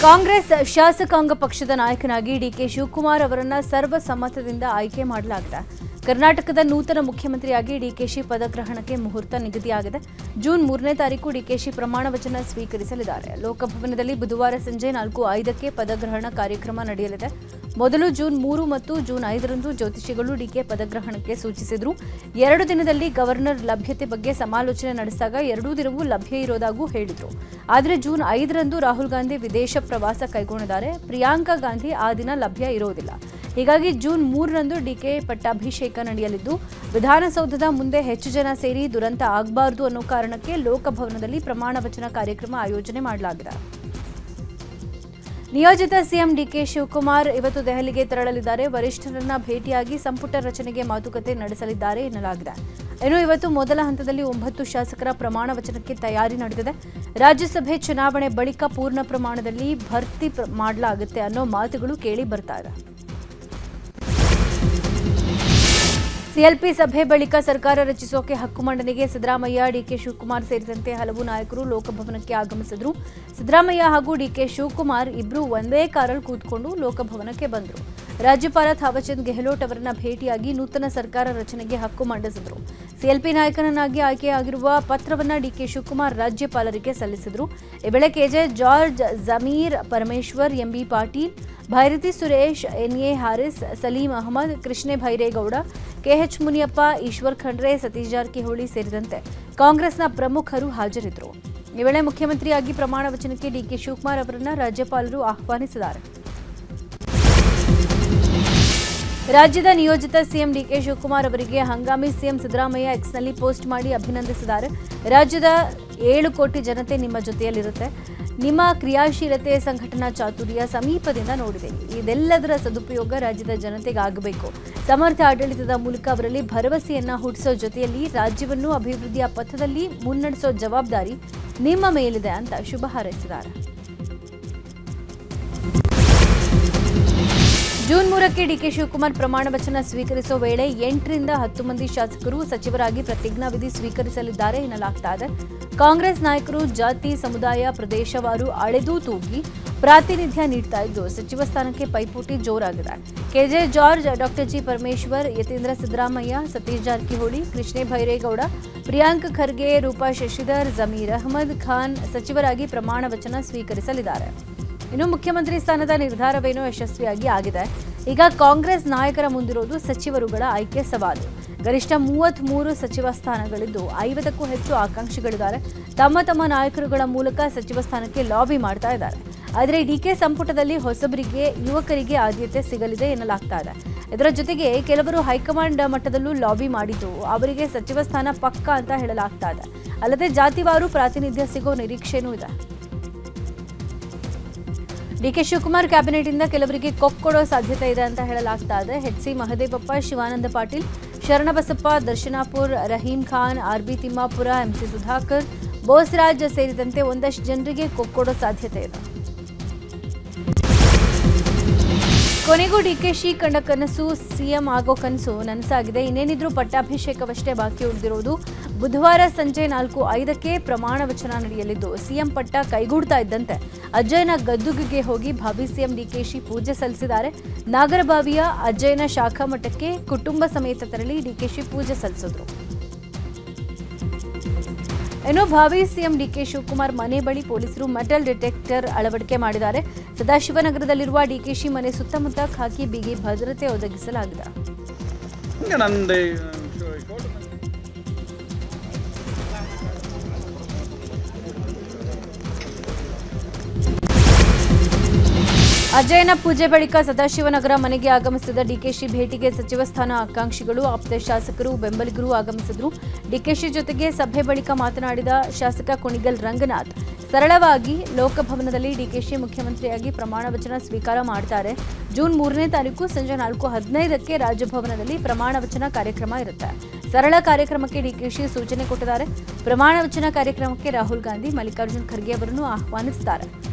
ಕಾಂಗ್ರೆಸ್ ಶಾಸಕಾಂಗ ಪಕ್ಷದ ನಾಯಕನಾಗಿ ಡಿಕೆ ಶಿವಕುಮಾರ್ ಅವರನ್ನು ಸರ್ವಸಮ್ಮತದಿಂದ ಆಯ್ಕೆ ಮಾಡಲಾಗಿದೆ. ಕರ್ನಾಟಕದ ನೂತನ ಮುಖ್ಯಮಂತ್ರಿಯಾಗಿ ಡಿಕೆಶಿ ಪದಗ್ರಹಣಕ್ಕೆ ಮುಹೂರ್ತ ನಿಗದಿಯಾಗಿದೆ. ಜೂನ್ 3ನೇ ತಾರೀಕು ಡಿಕೆಶಿ ಪ್ರಮಾಣ ವಚನ ಸ್ವೀಕರಿಸಲಿದ್ದಾರೆ. ಲೋಕಭವನದಲ್ಲಿ ಬುಧವಾರ ಸಂಜೆ 4:05ಕ್ಕೆ ಪದಗ್ರಹಣ ಕಾರ್ಯಕ್ರಮ ನಡೆಯಲಿದೆ. ಮೊದಲು ಜೂನ್ 3 ಮತ್ತು ಜೂನ್ 5ರಂದು ಜ್ಯೋತಿಷಿಗಳು ಡಿಕೆ ಪದಗ್ರಹಣಕ್ಕೆ ಸೂಚಿಸಿದರು. 2 ದಿನದಲ್ಲಿ ಗವರ್ನರ್ ಲಭ್ಯತೆ ಬಗ್ಗೆ ಸಮಾಲೋಚನೆ ನಡೆಸಿದಾಗ 2 ದಿನವೂ ಲಭ್ಯ ಇರೋದಾಗೂ ಹೇಳಿದರು. ಆದರೆ ಜೂನ್ 5ರಂದು ರಾಹುಲ್ ಗಾಂಧಿ ವಿದೇಶ ಪ್ರವಾಸ ಕೈಗೊಂಡಿದ್ದಾರೆ. ಪ್ರಿಯಾಂಕಾ ಗಾಂಧಿ ಆ ದಿನ ಲಭ್ಯ ಇರೋದಿಲ್ಲ. ಹೀಗಾಗಿ ಜೂನ್ 3ರಂದು ಡಿಕೆ ಪಟ್ಟಾಭಿಷೇಕ ನಡೆಯಲಿದ್ದು, ವಿಧಾನಸೌಧದ ಮುಂದೆ ಹೆಚ್ಚು ಜನ ಸೇರಿ ದುರಂತ ಆಗಬಾರದು ಅನ್ನೋ ಕಾರಣಕ್ಕೆ ಲೋಕಭವನದಲ್ಲಿ ಪ್ರಮಾಣ ವಚನ ಕಾರ್ಯಕ್ರಮ ಆಯೋಜನೆ ಮಾಡಲಾಗಿದೆ. ನಿಯೋಜಿತ ಸಿಎಂ ಡಿಕೆ ಶಿವಕುಮಾರ್ ಇವತ್ತು ದೆಹಲಿಗೆ ತೆರಳಲಿದ್ದಾರೆ. ವರಿಷ್ಠರನ್ನ ಭೇಟಿಯಾಗಿ ಸಂಪುಟ ರಚನೆಗೆ ಮಾತುಕತೆ ನಡೆಸಲಿದ್ದಾರೆ ಎನ್ನಲಾಗಿದೆ. ಇನ್ನು ಇವತ್ತು ಮೊದಲ ಹಂತದಲ್ಲಿ 9 ಶಾಸಕರ ಪ್ರಮಾಣ ವಚನಕ್ಕೆ ತಯಾರಿ ನಡೆದಿದೆ. ರಾಜ್ಯಸಭೆ ಚುನಾವಣೆ ಬಳಿಕ ಪೂರ್ಣ ಪ್ರಮಾಣದಲ್ಲಿ ಭರ್ತಿ ಮಾಡಲಾಗುತ್ತೆ ಅನ್ನೋ ಮಾತುಗಳು ಕೇಳಿ ಬರ್ತಾ ಇದೆ. ಸಿಎಲ್ಪಿ ಸಭೆ ಬಳಿಕ ಸರ್ಕಾರ ರಚಿಸೋಕೆ ಹಕ್ಕು ಮಂಡನೆಗೆ ಸಿದ್ದರಾಮಯ್ಯ, ಡಿಕೆ ಶಿವಕುಮಾರ್ ಸೇರಿದಂತೆ ಹಲವು ನಾಯಕರು ಲೋಕಭವನಕ್ಕೆ ಆಗಮಿಸಿದ್ರು. ಸಿದ್ದರಾಮಯ್ಯ ಹಾಗೂ ಡಿಕೆ ಶಿವಕುಮಾರ್ ಇಬ್ಬರು ಒಂದೇ ಕಾರಲ್ಲಿ ಕೂತ್ಕೊಂಡು ಲೋಕಭವನಕ್ಕೆ ಬಂದರು. ರಾಜ್ಯಪಾಲ ಥಾವರ್ಚಂದ್ ಗೆಹ್ಲೋಟ್ ಅವರನ್ನ ಭೇಟಿಯಾಗಿ ನೂತನ ಸರ್ಕಾರ ರಚನೆಗೆ ಹಕ್ಕು ಮಂಡಿಸಿದರು. ಸಿಎಲ್ಪಿ ನಾಯಕನಾಗಿ ಆಯ್ಕೆಯಾಗಿರುವ ಪತ್ರವನ್ನು ಡಿಕೆ ಶಿವಕುಮಾರ್ ರಾಜ್ಯಪಾಲರಿಗೆ ಸಲ್ಲಿಸಿದರು. ಈ ವೇಳೆ ಕೆಜೆ ಜಾರ್ಜ್, ಜಮೀರ್ ಪರಮೇಶ್ವರ್, ಎಂಬಿ ಪಾಟೀಲ್, ಭೈರತಿ ಸುರೇಶ್, ಎನ್ಎ ಹಾರಿಸ್, ಸಲೀಂ ಅಹಮದ್, ಕೃಷ್ಣೆ ಭೈರೇಗೌಡ, ಕೆಎಚ್ ಮುನಿಯಪ್ಪ, ಈಶ್ವರ್ ಖಂಡ್ರೆ, ಸತೀಶ್ ಜಾರಕಿಹೊಳಿ ಸೇರಿದಂತೆ ಕಾಂಗ್ರೆಸ್ನ ಪ್ರಮುಖರು ಹಾಜರಿದ್ದರು. ಈ ವೇಳೆ ಮುಖ್ಯಮಂತ್ರಿಯಾಗಿ ಪ್ರಮಾಣ ವಚನಕ್ಕೆ ಡಿಕೆ ಶಿವಕುಮಾರ್ ಅವರನ್ನು ರಾಜ್ಯಪಾಲರು ಆಹ್ವಾನಿಸಿದ್ದಾರೆ. ರಾಜ್ಯದ ನಿಯೋಜಿತ ಸಿಎಂ ಡಿಕೆ ಶಿವಕುಮಾರ್ ಅವರಿಗೆ ಹಂಗಾಮಿ ಸಿಎಂ ಸಿದ್ದರಾಮಯ್ಯ ಎಕ್ಸ್ನಲ್ಲಿ ಪೋಸ್ಟ್ ಮಾಡಿ ಅಭಿನಂದಿಸಿದ್ದಾರೆ. ರಾಜ್ಯದ 7 ಕೋಟಿ ಜನತೆ ನಿಮ್ಮ ಜೊತೆಯಲ್ಲಿರುತ್ತೆ. ನಿಮ್ಮ ಕ್ರಿಯಾಶೀಲತೆ, ಸಂಘಟನಾ ಚಾತುರ್ಯ ಸಮೀಪದಿಂದ ನೋಡಿದ್ದೇನೆ. ಇದೆಲ್ಲದರ ಸದುಪಯೋಗ ರಾಜ್ಯದ ಜನತೆಗಾಗಬೇಕು. ಸಮರ್ಥ ಆಡಳಿತದ ಮೂಲಕ ಅವರಲ್ಲಿ ಭರವಸೆಯನ್ನ ಹುಟ್ಟಿಸೋ ಜೊತೆಯಲ್ಲಿ ರಾಜ್ಯವನ್ನು ಅಭಿವೃದ್ಧಿಯ ಪಥದಲ್ಲಿ ಮುನ್ನಡೆಸೋ ಜವಾಬ್ದಾರಿ ನಿಮ್ಮ ಮೇಲಿದೆ ಅಂತ ಶುಭ ಹಾರೈಸಿದ್ದಾರೆ. ಜೂನ್ 3ಕ್ಕೆ ಡಿಕೆ ಶಿವಕುಮಾರ್ ಪ್ರಮಾಣ ವಚನ ಸ್ವೀಕರಿಸುವ ವೇಳೆ 8 ರಿಂದ 10 ಮಂದಿ ಶಾಸಕರು ಸಚಿವರಾಗಿ ಪ್ರತಿಜ್ಞಾವಿಧಿ ಸ್ವೀಕರಿಸಲಿದ್ದಾರೆ ಎನ್ನಲಾಗ್ತಾ ಇದೆ. ಕಾಂಗ್ರೆಸ್ ನಾಯಕರು ಜಾತಿ, ಸಮುದಾಯ, ಪ್ರದೇಶವಾರು ಅಳೆದು ತೂಗಿ ಪ್ರಾತಿನಿಧ್ಯ ನೀಡ್ತಾ ಇದ್ದು, ಸಚಿವ ಸ್ಥಾನಕ್ಕೆ ಪೈಪೋಟಿ ಜೋರಾಗಿದೆ. ಕೆಜೆ ಜಾರ್ಜ್, ಡಾಕ್ಟರ್ ಜಿ ಪರಮೇಶ್ವರ್, ಯತೀಂದ್ರ ಸಿದ್ದರಾಮಯ್ಯ, ಸತೀಶ್ ಜಾರಕಿಹೊಳಿ, ಕೃಷ್ಣೆ ಭೈರೇಗೌಡ, ಪ್ರಿಯಾಂಕ್ ಖರ್ಗೆ, ರೂಪಾ ಶಶಿಧರ್, ಜಮೀರ್ ಅಹಮದ್ ಖಾನ್ ಸಚಿವರಾಗಿ ಪ್ರಮಾಣ ವಚನ ಸ್ವೀಕರಿಸಲಿದ್ದಾರೆ. ಇನ್ನು ಮುಖ್ಯಮಂತ್ರಿ ಸ್ಥಾನದ ನಿರ್ಧಾರವೇನೋ ಯಶಸ್ವಿಯಾಗಿ ಆಗಿದೆ. ಈಗ ಕಾಂಗ್ರೆಸ್ ನಾಯಕರ ಮುಂದಿರೋದು ಸಚಿವರುಗಳ ಆಯ್ಕೆ ಸವಾಲು. ಗರಿಷ್ಠ 33 ಸಚಿವ ಸ್ಥಾನಗಳಿದ್ದು 50ಕ್ಕೂ ಹೆಚ್ಚು ಆಕಾಂಕ್ಷಿಗಳಿದ್ದಾರೆ. ತಮ್ಮ ನಾಯಕರುಗಳ ಮೂಲಕ ಸಚಿವ ಸ್ಥಾನಕ್ಕೆ ಲಾಬಿ ಮಾಡ್ತಾ ಇದ್ದಾರೆ. ಆದರೆ ಡಿಕೆ ಸಂಪುಟದಲ್ಲಿ ಹೊಸಬರಿಗೆ, ಯುವಕರಿಗೆ ಆದ್ಯತೆ ಸಿಗಲಿದೆ ಎನ್ನಲಾಗ್ತಾ ಇದೆ. ಇದರ ಜೊತೆಗೆ ಕೆಲವರು ಹೈಕಮಾಂಡ್ ಮಟ್ಟದಲ್ಲೂ ಲಾಬಿ ಮಾಡಿದ್ದು ಅವರಿಗೆ ಸಚಿವ ಸ್ಥಾನ ಪಕ್ಕ ಅಂತ ಹೇಳಲಾಗ್ತಾ ಇದೆ. ಅಲ್ಲದೆ ಜಾತಿವಾರು ಪ್ರಾತಿನಿಧ್ಯ ಸಿಗೋ ನಿರೀಕ್ಷೆನೂ ಇದೆ. ಡಿಕೆ ಶಿವಕುಮಾರ್ ಕ್ಯಾಬಿನೆಟ್ನಿಂದ ಕೆಲವರಿಗೆ ಕೊಡೋ ಸಾಧ್ಯತೆ ಇದೆ ಅಂತ ಹೇಳಲಾಗ್ತಾ ಇದೆ. ಎಚ್.ಸಿ. ಮಹದೇವಪ್ಪ, ಶಿವಾನಂದ ಪಾಟೀಲ್, ಶರಣಬಸಪ್ಪ, ದರ್ಶನಾಪುರ್, ರಹೀಂ ಖಾನ್, ಆರ್.ಬಿ. ತಿಮ್ಮಾಪುರ, ಎಂಸಿ ಸುಧಾಕರ್, ಬೋಸರಾಜ್ ಸೇರಿದಂತೆ ಒಂದಷ್ಟು ಜನರಿಗೆ ಕೊಡೋ ಸಾಧ್ಯತೆ ಇದೆ. ಕೊನೆಗೂ ಡಿಕೆಶಿ ಕಂಡ ಕನಸು, ಸಿಎಂ ಆಗೋ ಕನಸು ನನಸಾಗಿದೆ. ಇನ್ನೇನಿದ್ರೂ ಪಟ್ಟಾಭಿಷೇಕವಷ್ಟೇ ಬಾಕಿ ಉಳಿದಿರುವುದು. ಬುಧವಾರ ಸಂಜೆ 4:05ಕ್ಕೆ ಪ್ರಮಾಣ ವಚನ ನಡೆಯಲಿದ್ದು, ಸಿಎಂ ಪಟ್ಟ ಕೈಗೂಡ್ತಾ ಇದ್ದಂತೆ ಅಜ್ಜಯ್ಯನ ಗದ್ದುಗೆಗೆ ಹೋಗಿ ಭಾವಿ ಸಿಎಂ ಡಿಕೆಶಿ ಪೂಜೆ ಸಲ್ಲಿಸಿದ್ದಾರೆ. ನಾಗರಬಾವಿಯ ಅಜ್ಜಯ್ಯನ ಶಾಖಾ ಮಠಕ್ಕೆ ಕುಟುಂಬ ಸಮೇತ ತೆರಳಿ ಡಿಕೆಶಿ ಪೂಜೆ ಸಲ್ಲಿಸಿದ್ರು. ಇನ್ನು ಭಾವಿ ಸಿಎಂ ಡಿಕೆ ಶಿವಕುಮಾರ್ ಮನೆ ಬಳಿ ಪೊಲೀಸರು ಮೆಟಲ್ ಡಿಟೆಕ್ಟರ್ ಅಳವಡಿಕೆ ಮಾಡಿದ್ದಾರೆ. ಸದಾಶಿವನಗರದಲ್ಲಿರುವ ಡಿಕೆಶಿ ಮನೆ ಸುತ್ತಮುತ್ತ ಖಾಕಿ ಬಿಗಿ ಭದ್ರತೆ ಒದಗಿಸಲಾಗಿದೆ. ಅಜ್ಜಯ್ಯನ ಪೂಜೆ ಬಳಿಕ ಸದಾಶಿವನಗರ ಮನೆಗೆ ಆಗಮಿಸಿದ ಡಿಕೆಶಿ ಭೇಟಿಗೆ ಸಚಿವ ಸ್ಥಾನ ಆಕಾಂಕ್ಷಿಗಳು, ಆಪ್ತ ಶಾಸಕರು, ಬೆಂಬಲಿಗರು ಆಗಮಿಸಿದ್ರು. ಡಿಕೆಶಿ ಜೊತೆಗೆ ಸಭೆ ಬಳಿಕ ಮಾತನಾಡಿದ ಶಾಸಕ ಕುಣಿಗಲ್ ರಂಗನಾಥ್, ಸರಳವಾಗಿ ಲೋಕಭವನದಲ್ಲಿ ಡಿಕೆಶಿ ಮುಖ್ಯಮಂತ್ರಿಯಾಗಿ ಪ್ರಮಾಣ ವಚನ ಸ್ವೀಕಾರ ಮಾಡ್ತಾರೆ. ಜೂನ್ 3ನೇ ತಾರೀಕು ಸಂಜೆ 4:15ಕ್ಕೆ ರಾಜಭವನದಲ್ಲಿ ಪ್ರಮಾಣ ವಚನ ಕಾರ್ಯಕ್ರಮ ಇರುತ್ತೆ. ಸರಳ ಕಾರ್ಯಕ್ರಮಕ್ಕೆ ಡಿಕೆಶಿ ಸೂಚನೆ ಕೊಟ್ಟಿದ್ದಾರೆ. ಪ್ರಮಾಣ ವಚನ ಕಾರ್ಯಕ್ರಮಕ್ಕೆ ರಾಹುಲ್ ಗಾಂಧಿ, ಮಲ್ಲಿಕಾರ್ಜುನ್ ಖರ್ಗೆ ಅವರನ್ನು ಆಹ್ವಾನಿಸಿದ್ದಾರೆ.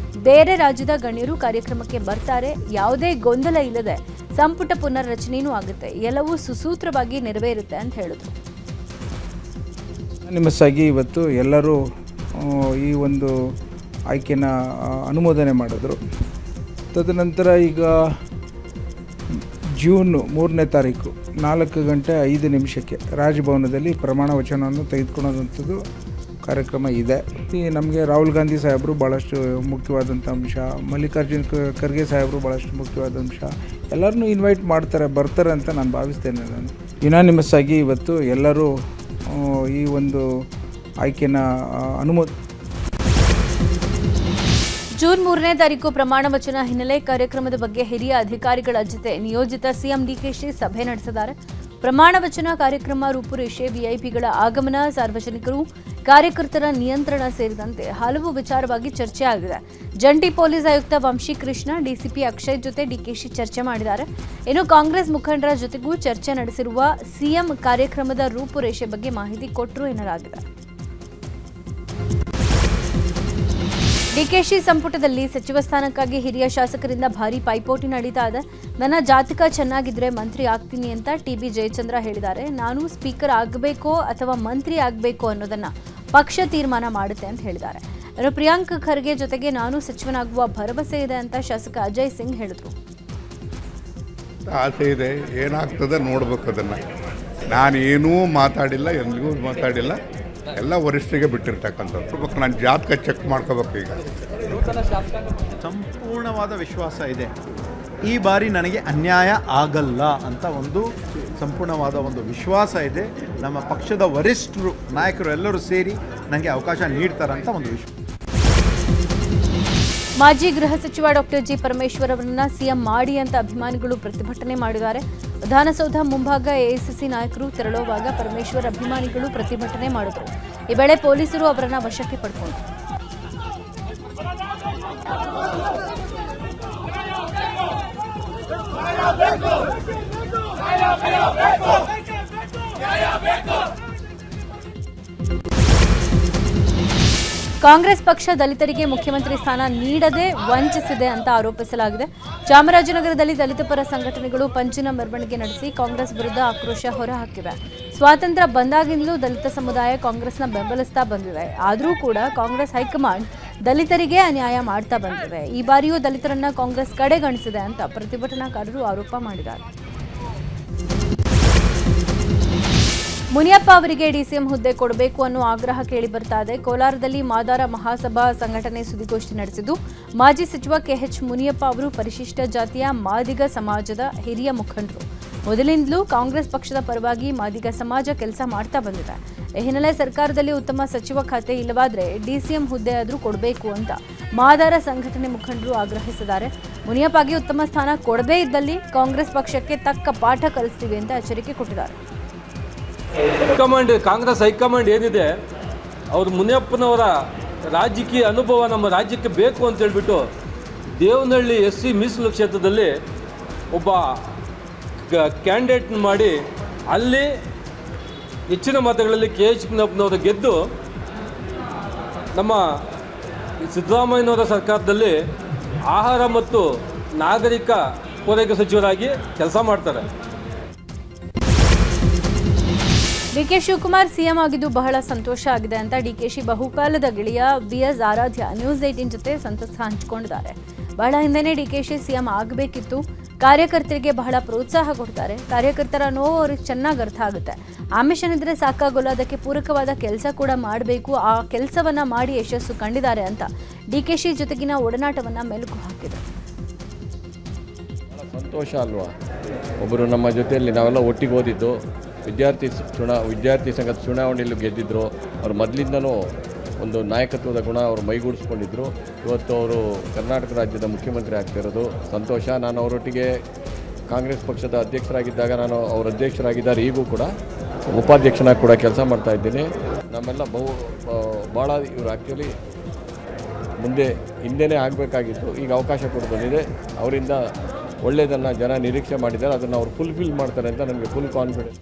ಬೇರೆ ರಾಜ್ಯದ ಗಣ್ಯರು ಕಾರ್ಯಕ್ರಮಕ್ಕೆ ಬರ್ತಾರೆ. ಯಾವುದೇ ಗೊಂದಲ ಇಲ್ಲದೆ ಸಂಪುಟ ಪುನರ್ರಚನೆಯೂ ಆಗುತ್ತೆ. ಎಲ್ಲವೂ ಸುಸೂತ್ರವಾಗಿ ನೆರವೇರುತ್ತೆ ಅಂತ ಹೇಳಿದ್ರು. ನಿಮ್ಮಸಾಗಿ ಇವತ್ತು ಎಲ್ಲರೂ ಈ ಒಂದು ಆಯ್ಕೆನ ಅನುಮೋದನೆ ಮಾಡಿದ್ರು. ತದನಂತರ ಈಗ ಜೂನ್ 3ನೇ ತಾರೀಕು 4:05 ರಾಜಭವನದಲ್ಲಿ ಪ್ರಮಾಣ ವಚನವನ್ನು ತೆಗೆದುಕೊಳ್ಳೋದಂಥದ್ದು ಕಾರ್ಯಕ್ರಮ ಇದೆ. ನಮಗೆ ರಾಹುಲ್ ಗಾಂಧಿ ಸಾಹೇಬರು ಭಾಳಷ್ಟು ಮುಖ್ಯವಾದಂಥ ಅಂಶ, ಮಲ್ಲಿಕಾರ್ಜುನ್ ಖರ್ಗೆ ಸಾಹೇಬರು ಭಾಳಷ್ಟು ಮುಖ್ಯವಾದ ಅಂಶ, ಎಲ್ಲರನ್ನೂ ಇನ್ವೈಟ್ ಬರ್ತಾರೆ ಅಂತ ನಾನು ಭಾವಿಸ್ತೇನೆ. ನಾನು ಯುನಾನಿಮಸ್ ಆಗಿ ಇವತ್ತು ಎಲ್ಲರೂ ಈ ಒಂದು ಆಯ್ಕೆನ ಜೂನ್ 3ನೇ ತಾರೀಕು ಪ್ರಮಾಣ ವಚನ ಹಿನ್ನೆಲೆ ಕಾರ್ಯಕ್ರಮದ ಬಗ್ಗೆ ಹಿರಿಯ ಅಧಿಕಾರಿಗಳ ಜೊತೆ ನಿಯೋಜಿತ ಸಿಎಂ ಡಿಕೆಶಿ ಸಭೆ ನಡೆಸಿದ್ದಾರೆ. ಪ್ರಮಾಣ ವಚನ ಕಾರ್ಯಕ್ರಮ ರೂಪುರೇಷೆ, ವಿಐಪಿಗಳ ಆಗಮನ, ಸಾರ್ವಜನಿಕರು, ಕಾರ್ಯಕರ್ತರ ನಿಯಂತ್ರಣ ಸೇರಿದಂತೆ ಹಲವು ವಿಚಾರವಾಗಿ ಚರ್ಚೆ ಆಗಿದೆ. ಜಂಟಿ ಪೊಲೀಸ್ ಆಯುಕ್ತ ವಂಶೀಕೃಷ್ಣ, ಡಿಸಿಪಿ ಅಕ್ಷಯ್ ಜೊತೆ ಡಿಕೆಶಿ ಚರ್ಚೆ ಮಾಡಿದ್ದಾರೆ. ಇನ್ನು ಕಾಂಗ್ರೆಸ್ ಮುಖಂಡರ ಜೊತೆಗೂ ಚರ್ಚೆ ನಡೆಸಿರುವ ಸಿಎಂ ಕಾರ್ಯಕ್ರಮದ ರೂಪುರೇಷೆ ಬಗ್ಗೆ ಮಾಹಿತಿ ಕೊಟ್ಟರು ಎನ್ನಲಾಗಿದೆ. ಡಿಕೆಶಿ ಸಂಪುಟದಲ್ಲಿ ಸಚಿವ ಸ್ಥಾನಕ್ಕಾಗಿ ಹಿರಿಯ ಶಾಸಕರಿಂದ ಭಾರೀ ಪೈಪೋಟಿ ನಡೀತಾ ಇದೆ. ನನ್ನ ಜಾತಕ ಚೆನ್ನಾಗಿದ್ರೆ ಮಂತ್ರಿ ಆಗ್ತೀನಿ ಅಂತ ಟಿಬಿ ಜಯಚಂದ್ರ ಹೇಳಿದ್ದಾರೆ. ನಾನು ಸ್ಪೀಕರ್ ಆಗಬೇಕೋ ಅಥವಾ ಮಂತ್ರಿ ಆಗಬೇಕೋ ಅನ್ನೋದನ್ನ ಪಕ್ಷ ತೀರ್ಮಾನ ಮಾಡುತ್ತೆ ಅಂತ ಹೇಳಿದ್ದಾರೆ. ಪ್ರಿಯಾಂಕ್ ಖರ್ಗೆ ಜೊತೆಗೆ ನಾನು ಸಚಿವನಾಗುವ ಭರವಸೆ ಇದೆ ಅಂತ ಶಾಸಕ ಅಜಯ್ ಸಿಂಗ್ ಹೇಳಿದರು. ಆಸೆ ಇದೆ, ಏನಾಗ್ತದೆ ನೋಡ್ಬೇಕು. ಅದನ್ನು ನಾನೇನೂ ಮಾತಾಡಿಲ್ಲ, ಎಲ್ಲಿಗೂ ಮಾತಾಡಿಲ್ಲ, ಎಲ್ಲ ವರಿಷ್ಠರಿಗೆ ಬಿಟ್ಟಿರ್ತಕ್ಕಂಥದ್ದು. ನಾನು ಜಾತಕ ಚೆಕ್ ಮಾಡ್ಕೋಬೇಕು. ಈಗ ಸಂಪೂರ್ಣವಾದ ವಿಶ್ವಾಸ ಇದೆ, ಈ ಬಾರಿ ನನಗೆ ಅನ್ಯಾಯ ಆಗಲ್ಲ ಅಂತ ಒಂದು ಸಂಪೂರ್ಣವಾದ ಒಂದು ವಿಶ್ವಾಸ ಇದೆ. ನಮ್ಮ ಪಕ್ಷದ ವರಿಷ್ಠರು, ನಾಯಕರು ಎಲ್ಲರೂ ಸೇರಿ ನನಗೆ ಅವಕಾಶ ನೀಡ್ತಾರಂತ ಒಂದು ವಿಶ್ವಾಸ. ಮಾಜಿ ಗೃಹ ಸಚಿವ ಡಾಕ್ಟರ್ ಜಿ ಪರಮೇಶ್ವರ್ ಅವರನ್ನ ಸಿಎಂ ಮಾಡಿ ಅಂತ ಅಭಿಮಾನಿಗಳು ಪ್ರತಿಭಟನೆ ಮಾಡಿದ್ದಾರೆ. ವಿಧಾನಸೌಧ ಮುಂಭಾಗ ಎಐಸಿಸಿ ನಾಯಕರು ತೆರಳುವಾಗ ಪರಮೇಶ್ವರ್ ಅಭಿಮಾನಿಗಳು ಪ್ರತಿಭಟನೆ ಮಾಡಿದರು. ಈ ವೇಳೆ ಪೊಲೀಸರು ಅವರನ್ನ ವಶಕ್ಕೆ ಪಡೆದುಕೊಂಡರು. ಕಾಂಗ್ರೆಸ್ ಪಕ್ಷ ದಲಿತರಿಗೆ ಮುಖ್ಯಮಂತ್ರಿ ಸ್ಥಾನ ನೀಡದೆ ವಂಚಿಸಿದೆ ಅಂತ ಆರೋಪಿಸಲಾಗಿದೆ. ಚಾಮರಾಜನಗರದಲ್ಲಿ ದಲಿತ ಪರ ಸಂಘಟನೆಗಳು ಪಂಚಿನ ಮೆರವಣಿಗೆ ನಡೆಸಿ ಕಾಂಗ್ರೆಸ್ ವಿರುದ್ಧ ಆಕ್ರೋಶ ಹೊರಹಾಕಿವೆ. ಸ್ವಾತಂತ್ರ್ಯ ಬಂದಾಗಿಂದಲೂ ದಲಿತ ಸಮುದಾಯ ಕಾಂಗ್ರೆಸ್ನ ಬೆಂಬಲಿಸ್ತಾ ಬಂದಿದೆ. ಆದರೂ ಕೂಡ ಕಾಂಗ್ರೆಸ್ ಹೈಕಮಾಂಡ್ ದಲಿತರಿಗೆ ಅನ್ಯಾಯ ಮಾಡ್ತಾ ಬಂದಿದೆ. ಈ ಬಾರಿಯೂ ದಲಿತರನ್ನ ಕಾಂಗ್ರೆಸ್ ಕಡೆಗಣಿಸಿದೆ ಅಂತ ಪ್ರತಿಭಟನಾಕಾರರು ಆರೋಪ ಮಾಡಿದ್ದಾರೆ. ಮುನಿಯಪ್ಪ ಅವರಿಗೆ ಡಿಸಿಎಂ ಹುದ್ದೆ ಕೊಡಬೇಕು ಅನ್ನೋ ಆಗ್ರಹ ಕೇಳಿ ಬರ್ತಾ ಇದೆ. ಕೋಲಾರದಲ್ಲಿ ಮಾದಾರ ಮಹಾಸಭಾ ಸಂಘಟನೆ ಸುದ್ದಿಗೋಷ್ಠಿ ನಡೆಸಿದ್ದು, ಮಾಜಿ ಸಚಿವ ಕೆಎಚ್ ಮುನಿಯಪ್ಪ ಅವರು ಪರಿಶಿಷ್ಟ ಜಾತಿಯ ಮಾದಿಗ ಸಮಾಜದ ಹಿರಿಯ ಮುಖಂಡರು. ಮೊದಲಿಂದಲೂ ಕಾಂಗ್ರೆಸ್ ಪಕ್ಷದ ಪರವಾಗಿ ಮಾದಿಗ ಸಮಾಜ ಕೆಲಸ ಮಾಡ್ತಾ ಬಂದಿದೆ. ಈ ಹಿನ್ನೆಲೆ ಸರ್ಕಾರದಲ್ಲಿ ಉತ್ತಮ ಸಚಿವ ಖಾತೆ ಇಲ್ಲವಾದ್ರೆ ಡಿಸಿಎಂ ಹುದ್ದೆ ಆದರೂ ಕೊಡಬೇಕು ಅಂತ ಮಾದಾರ ಸಂಘಟನೆ ಮುಖಂಡರು ಆಗ್ರಹಿಸಿದ್ದಾರೆ. ಮುನಿಯಪ್ಪಗೆ ಉತ್ತಮ ಸ್ಥಾನ ಕೊಡದೇ ಇದ್ದಲ್ಲಿ ಕಾಂಗ್ರೆಸ್ ಪಕ್ಷಕ್ಕೆ ತಕ್ಕ ಪಾಠ ಕಲಿಸ್ತೀವಿ ಅಂತ ಎಚ್ಚರಿಕೆ ಕೊಟ್ಟಿದ್ದಾರೆ. ಕಾಂಗ್ರೆಸ್ ಹೈಕಮಾಂಡ್ ಏನಿದೆ, ಅವರು ಮುನಿಯಪ್ಪನವರ ರಾಜಕೀಯ ಅನುಭವ ನಮ್ಮ ರಾಜ್ಯಕ್ಕೆ ಬೇಕು ಅಂತ ಹೇಳ್ಬಿಟ್ಟು ದೇವನಹಳ್ಳಿ SC ಮೀಸಲು ಕ್ಷೇತ್ರದಲ್ಲಿ ಒಬ್ಬ ಕ್ಯಾಂಡಿಡೇಟ್ ಮಾಡಿ ಅಲ್ಲಿ ಹೆಚ್ಚಿನ ಮತಗಳಲ್ಲಿ KH ಮುನಿಯಪ್ಪನವರು ಗೆದ್ದು ನಮ್ಮ ಸಿದ್ದರಾಮಯ್ಯನವರ ಸರ್ಕಾರದಲ್ಲಿ ಆಹಾರ ಮತ್ತು ನಾಗರಿಕ ಪೂರೈಕೆ ಸಚಿವರಾಗಿ ಕೆಲಸ ಮಾಡ್ತಾರೆ. ಡಿಕೆ ಶಿವಕುಮಾರ್ ಸಿಎಂ ಆಗಿದ್ದು ಬಹಳ ಸಂತೋಷ ಆಗಿದೆ ಅಂತ ಡಿಕೆಶಿ ಬಹುಕಾಲದ ಗೆಳೆಯ BS ಆರಾಧ್ಯ ನ್ಯೂಸ್ 18 ಜೊತೆ ಸಂತಸ ಹಂಚಿಕೊಂಡಿದ್ದಾರೆ. ಬಹಳ ಹಿಂದೆನೇ ಡಿಕೆಶಿ ಸಿಎಂ ಆಗಬೇಕಿತ್ತು. ಕಾರ್ಯಕರ್ತರಿಗೆ ಬಹಳ ಪ್ರೋತ್ಸಾಹ ಕೊಡ್ತಾರೆ. ಕಾರ್ಯಕರ್ತರ ನೋವು ಅವ್ರಿಗೆ ಚೆನ್ನಾಗಿ ಅರ್ಥ ಆಗುತ್ತೆ. ಆಮಿಷನಿದ್ರೆ ಸಾಕಾಗೋಲ್ಲ, ಅದಕ್ಕೆ ಪೂರಕವಾದ ಕೆಲಸ ಕೂಡ ಮಾಡಬೇಕು. ಆ ಕೆಲಸವನ್ನ ಮಾಡಿ ಯಶಸ್ಸು ಕಂಡಿದ್ದಾರೆ ಅಂತ ಡಿಕೆಶಿ ಜೊತೆಗಿನ ಒಡನಾಟವನ್ನ ಮೆಲುಕು ಹಾಕಿದ್ದಾರೆ. ಸಂತೋಷ ಅಲ್ವಾ, ಒಬ್ಬರು ನಮ್ಮ ಜೊತೆಯಲ್ಲಿ ನಾವೆಲ್ಲ ಒಟ್ಟಿಗೆ ಓದಿದ್ದು, ವಿದ್ಯಾರ್ಥಿ ಸಂಘದ ಚುನಾವಣೆಯಲ್ಲಿ ಗೆದ್ದಿದ್ದರು. ಅವರು ಮೊದಲಿಂದನೂ ಒಂದು ನಾಯಕತ್ವದ ಗುಣ ಅವರು ಮೈಗೂಡಿಸ್ಕೊಂಡಿದ್ದರು. ಇವತ್ತು ಅವರು ಕರ್ನಾಟಕ ರಾಜ್ಯದ ಮುಖ್ಯಮಂತ್ರಿ ಆಗ್ತಿರೋದು ಸಂತೋಷ. ನಾನು ಅವರೊಟ್ಟಿಗೆ ಕಾಂಗ್ರೆಸ್ ಪಕ್ಷದ ಅಧ್ಯಕ್ಷರಾಗಿದ್ದಾಗ ನಾನು ಅವರ ಅಧ್ಯಕ್ಷರಾಗಿದ್ದಾರೆ, ಈಗೂ ಕೂಡ ಉಪಾಧ್ಯಕ್ಷನಾಗಿ ಕೂಡ ಕೆಲಸ ಮಾಡ್ತಾ ಇದ್ದೀನಿ. ನಮ್ಮೆಲ್ಲ ಭಾಳ ಇವರು ಆ್ಯಕ್ಚುಲಿ ಹಿಂದೆನೇ ಆಗಬೇಕಾಗಿತ್ತು, ಈಗ ಅವಕಾಶ ಕೂಡ ಬಂದಿದೆ. ಅವರಿಂದ ಒಳ್ಳೆಯದನ್ನು ಜನ ನಿರೀಕ್ಷೆ ಮಾಡಿದ್ದಾರೆ, ಅದನ್ನು ಅವರು ಫುಲ್ಫಿಲ್ ಮಾಡ್ತಾರೆ ಅಂತ ನನಗೆ ಫುಲ್ ಕಾನ್ಫಿಡೆನ್ಸ್.